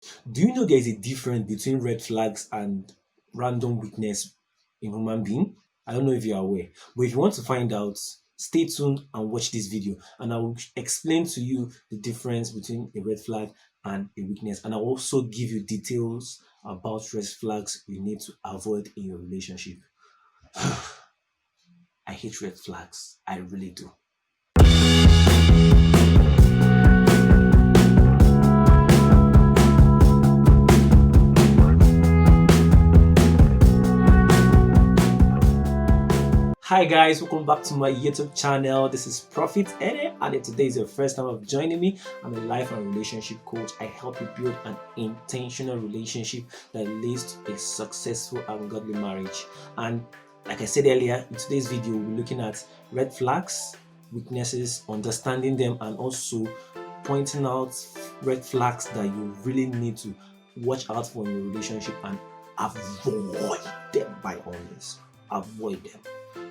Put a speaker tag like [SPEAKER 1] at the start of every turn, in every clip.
[SPEAKER 1] Do you know there is a difference between red flags and random weakness in human being? I don't know if you're aware, but if you want to find out, stay tuned and watch this video, and I will explain to you the difference between a red flag and a weakness, and I'll also give you details about red flags you need to avoid in your relationship. I hate red flags. I really do. Hi guys, welcome back to my YouTube channel. This is Prophet Eneh, and if today is your first time of joining me, I'm a life and relationship coach. I help you build an intentional relationship that leads to a successful and godly marriage. And like I said earlier, in today's video, we'll be looking at red flags, weaknesses, understanding them, and also pointing out red flags that you really need to watch out for in your relationship and avoid them by all means. Avoid them.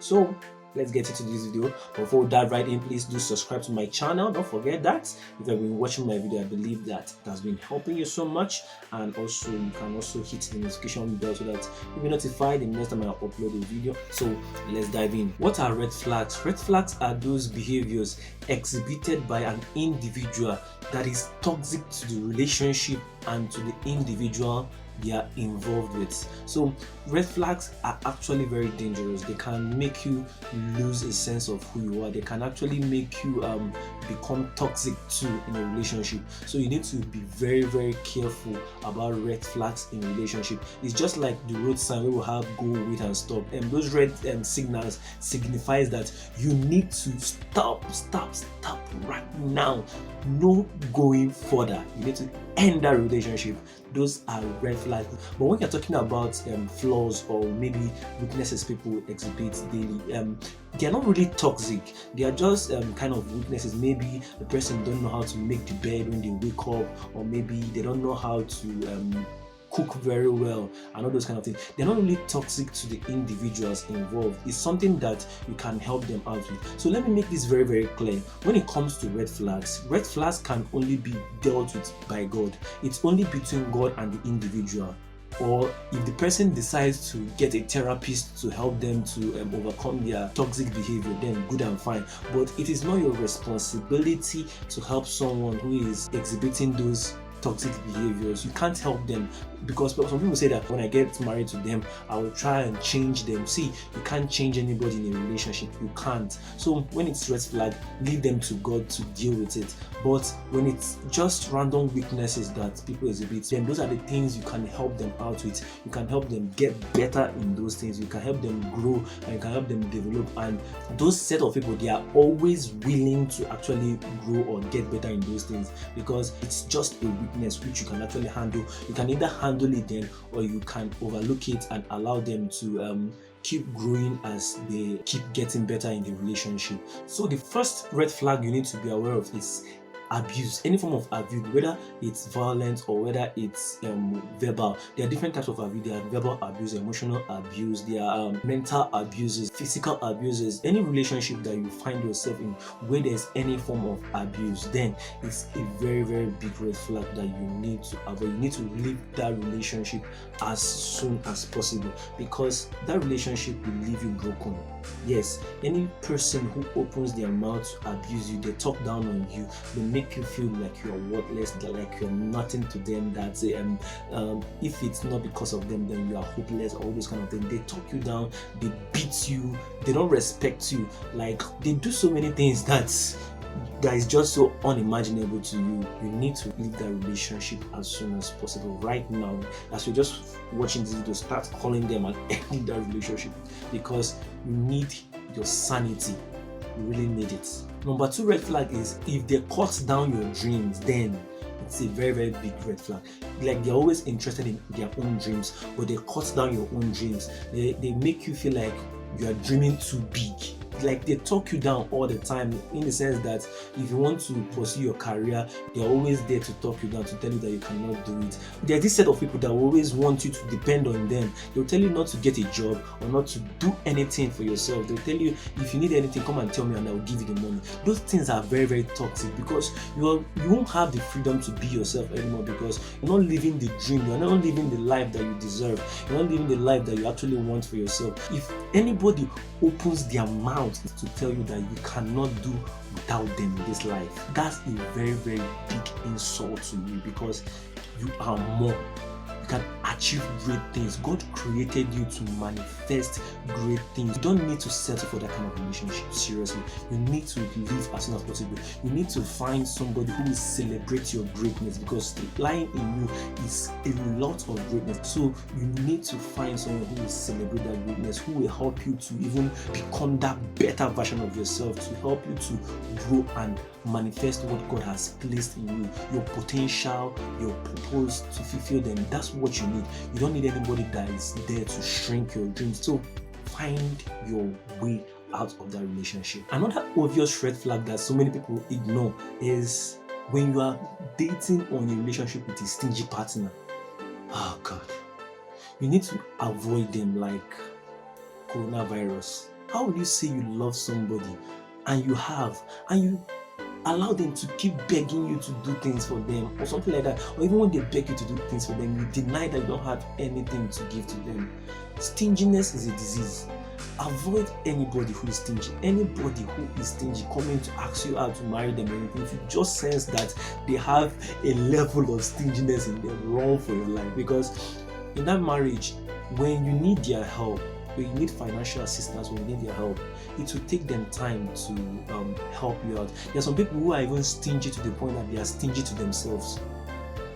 [SPEAKER 1] So let's get into this video. Before we dive right in, please do subscribe to my channel. Don't forget that. If you've been watching my video, I believe that it has been helping you so much. And also you can also hit the notification bell so that you'll be notified the next time I upload a video. So let's dive in. What are red flags? Red flags are those behaviors exhibited by an individual that is toxic to the relationship and to the individual they are involved with. So red flags are actually very dangerous. They can make you lose a sense of who you are. They can actually make you become toxic too in a relationship. So you need to be very careful about red flags in relationship. It's just like the road sign where we have go, wait and stop, and those red signals signifies that you need to stop right now. No going further. You need to end that relationship. Those are red flags. But when you're talking about flaws or maybe weaknesses people exhibit daily, they are not really toxic. They are just kind of weaknesses. Maybe the person don't know how to make the bed when they wake up, or maybe they don't know how to cook very well and all those kind of things. They're not really toxic to the individuals involved. It's something that you can help them out with. So let me make this very clear. When it comes to red flags can only be dealt with by God. It's only between God and the individual. Or if the person decides to get a therapist to help them to overcome their toxic behavior, then good and fine. But it is not your responsibility to help someone who is exhibiting those toxic behaviors. You can't help them, because some people say that when I get married to them, I will try and change them. See, you can't change anybody in a relationship. You can't. So when it's red flag, leave them to God to deal with it. But when it's just random weaknesses that people exhibit, then those are the things you can help them out with. You can help them get better in those things. You can help them grow and you can help them develop. And those set of people, they are always willing to actually grow or get better in those things, because it's just a weakness which you can actually handle. You can either handle it then, or you can overlook it and allow them to keep growing as they keep getting better in the relationship. So the first red flag you need to be aware of is abuse. Any form of abuse, whether it's violent or whether it's verbal. There are different types of abuse. There are verbal abuse, emotional abuse, there are mental abuses, physical abuses. Any relationship that you find yourself in where there's any form of abuse, then it's a very big red flag that you need to avoid. You need to leave that relationship as soon as possible, because that relationship will leave you broken. Yes, any person who opens their mouth to abuse you, they talk down on you, they make you feel like you're worthless, like you're nothing to them, that if it's not because of them, then you are hopeless, all those kind of things. They talk you down, they beat you, they don't respect you, like they do so many things that is just so unimaginable to you. You need to leave that relationship as soon as possible. Right now, as you're just watching this video, start calling them and ending that relationship, because you need your sanity. You really need it. Number two red flag is if they cut down your dreams, then it's a very big red flag. Like they're always interested in their own dreams, but they cut down your own dreams. They make you feel like you are dreaming too big. like they talk you down all the time, in the sense that if you want to pursue your career, they're always there to talk you down, to tell you that you cannot do it. There's this set of people that always want you to depend on them. They'll tell you not to get a job or not to do anything for yourself. They'll tell you, if you need anything, come and tell me and I'll give you the money. Those things are very, very toxic, because you won't have the freedom to be yourself anymore, because you're not living the dream, you're not living the life that you deserve, you're not living the life that you actually want for yourself. If anybody opens their mouth to tell you that you cannot do without them in this life, that's a very, very big insult to you, because you are more. You can achieve great things. God created you to manifest great things. You don't need to settle for that kind of relationship. Seriously, you need to live as soon as possible. You need to find somebody who will celebrate your greatness, because lying in you is a lot of greatness. So you need to find someone who will celebrate that greatness, who will help you to even become that better version of yourself, to help you to grow and manifest what God has placed in you, your potential, your purpose, to fulfill them. That's what you need. You don't need anybody that is there to shrink your dreams. So find your way out of that relationship. Another obvious red flag that so many people ignore is when you are dating or in a relationship with a stingy partner. Oh God, you need to avoid them like coronavirus. How will you say you love somebody and you allow them to keep begging you to do things for them or something like that, or even when they beg you to do things for them, you deny that you don't have anything to give to them? Stinginess is a disease. Avoid anybody who is stingy. Anybody who is stingy coming to ask you out to marry them or anything, if you just sense that they have a level of stinginess in them, run for your life. Because in that marriage, when you need their help, when you need financial assistance, when you need their help, it will take them time to help you out. There are some people who are even stingy to the point that they are stingy to themselves.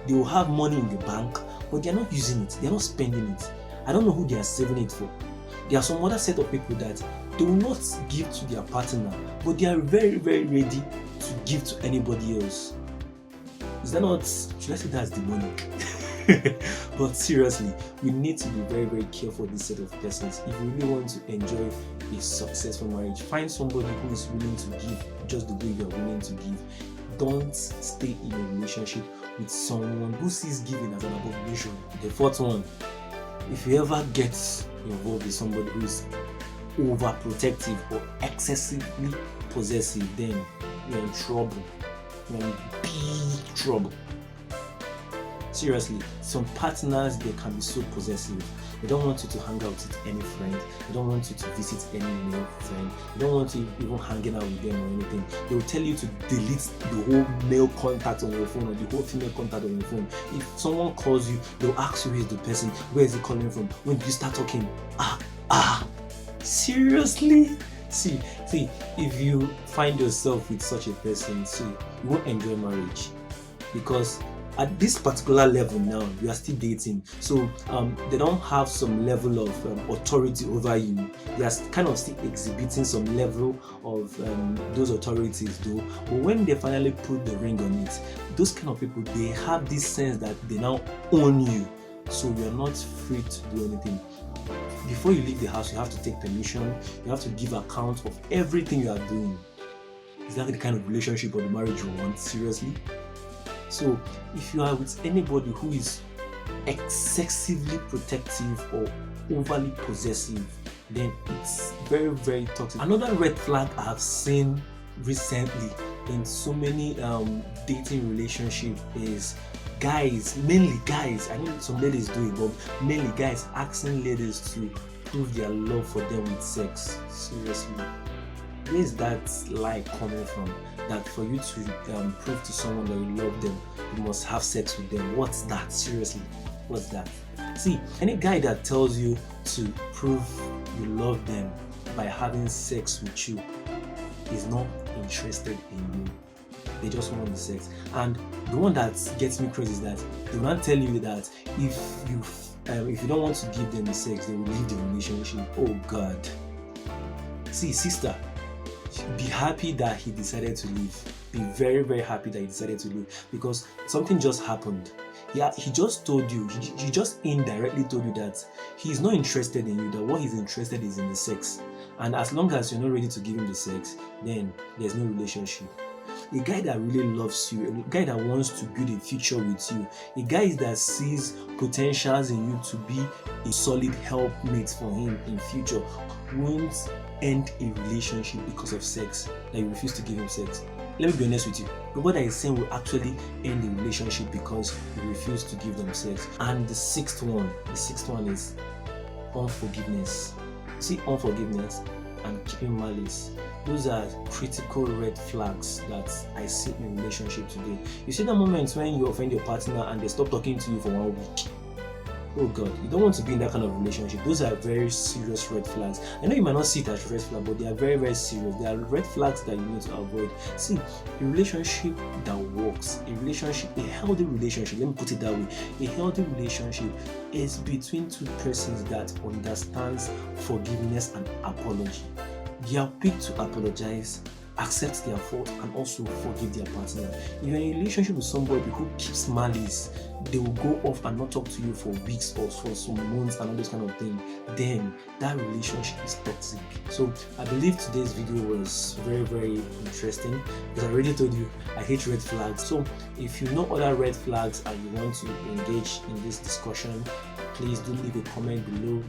[SPEAKER 1] They will have money in the bank, but they are not using it. They are not spending it. I don't know who they are saving it for. There are some other set of people that they will not give to their partner, but they are very, very ready to give to anybody else. Is that not, should I say that's demonic? But seriously, we need to be very, very careful with this set of persons. If you really want to enjoy a successful marriage, find somebody who is willing to give just the way you are willing to give. Don't stay in a relationship with someone who sees giving as an abomination. The fourth one, if you ever get involved with somebody who is overprotective or excessively possessive, then you're in trouble. You're in big trouble. Seriously, some partners, they can be so possessive. They don't want you to hang out with any friend. They don't want you to visit any male friend. They don't want you even hanging out with them or anything. They will tell you to delete the whole male contact on your phone or the whole female contact on your phone. If someone calls you, they'll ask you who is the person, where is he calling from, when do you start talking? Seriously? See, if you find yourself with such a person, you won't enjoy marriage, because at this particular level now, you are still dating, so they don't have some level of authority over you. They are kind of still exhibiting some level of those authorities though, but when they finally put the ring on it, those kind of people, they have this sense that they now own you, so you are not free to do anything. Before you leave the house, you have to take permission, you have to give account of everything you are doing. Is that the kind of relationship or the marriage you want? Seriously? So if you are with anybody who is excessively protective or overly possessive, then it's very, very toxic. Another red flag I have seen recently in so many dating relationships is guys, mainly guys, I know some ladies do it, but mainly guys asking ladies to prove their love for them with sex. Seriously, where is that lie coming from? That for you to prove to someone that you love them, you must have sex with them. What's that? Seriously, what's that? See, any guy that tells you to prove you love them by having sex with you is not interested in you. They just want the sex. And the one that gets me crazy is that they will not tell you that if you don't want to give them the sex, they will leave the relationship. Oh God. See, sister, be happy that he decided to leave. Be very, very happy that he decided to leave, because something just happened. Yeah, he just told you, he just indirectly told you that he's not interested in you, that what he's interested is in the sex. And as long as you're not ready to give him the sex, then there's no relationship. A guy that really loves you, a guy that wants to build a future with you, a guy that sees potentials in you to be a solid helpmate for him in future, won't end a relationship because of sex, that you refuse to give him sex. Let me be honest with you. Nobody that is saying will actually end a relationship because you refuse to give them sex. And the sixth one is unforgiveness. See, unforgiveness and keeping malice. Those are critical red flags that I see in relationship today. You see the moments when you offend your partner and they stop talking to you for 1 week. Oh God, you don't want to be in that kind of relationship. Those are very serious red flags. I know you might not see it as red flags, but they are very, very serious. They are red flags that you need to avoid. See, a relationship that works, a healthy relationship, let me put it that way, a healthy relationship is between two persons that understands forgiveness and apology. They are quick to apologize, accept their fault, and also forgive their partner. If you're in a relationship with somebody who keeps malice, they will go off and not talk to you for weeks or for some months and all those kind of things, then that relationship is toxic. So I believe today's video was very, very interesting because I already told you I hate red flags. So if you know other red flags and you want to engage in this discussion, please do leave a comment below.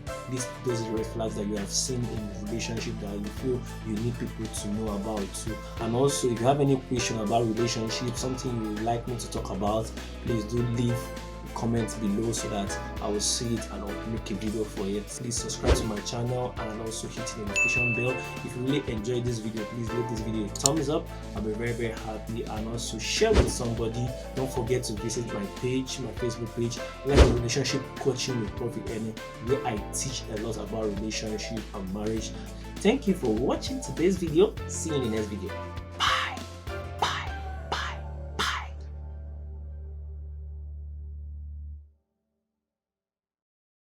[SPEAKER 1] Those are the red flags that you have seen in the relationship that you feel you need people to know about too. And also, if you have any question about relationships, something you would like me to talk about, please do leave a comment below so that I will see it and I'll make a video for it. Please subscribe to my channel and also hit the notification bell. If you really enjoyed this video, please leave this video a thumbs up. I'll be very, very happy, and also share with somebody. Don't forget to visit my page, my Facebook page, like Relationship Coaching with Prophet Eneh, where I teach a lot about relationship and marriage. Thank you for watching today's video. See you in the next video.